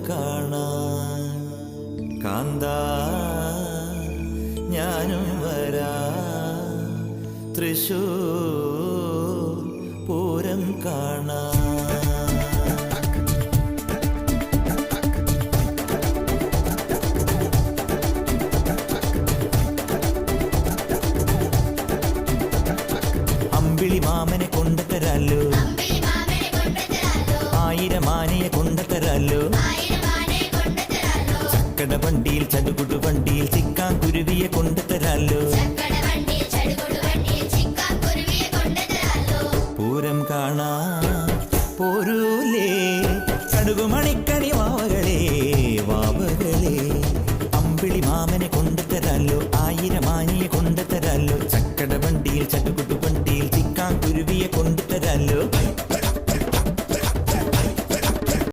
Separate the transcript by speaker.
Speaker 1: കാണാൻ കാന്താ ഞാനും വരാ തൃശൂർ പൂരം കാണാൻ. അമ്പിളി മാമനെ കൊണ്ടുതരാലോ, 1000 ആനയെ കൊണ്ടുതരാലോ, ചക്കട വണ്ടിയിൽ ചടുകുടു വണ്ടിയിൽ ചിക്കാൻ കുരുവിയെ കൊണ്ടുതരാലോ. പൂരം കാണാൻ പോരൂലേ കടുകുമണിക്കണി വാവകളെ വാവകളെ. അമ്പിളി മാമനെ കൊണ്ടുതരാലോ, 1000 ആനയെ കൊണ്ടുതരാലോ, ചക്കട വണ്ടിയിൽ ചടുകുടു വണ്ടിയിൽ ചിക്കാൻ കുരുവിയെ കൊണ്ടുതരാലോ.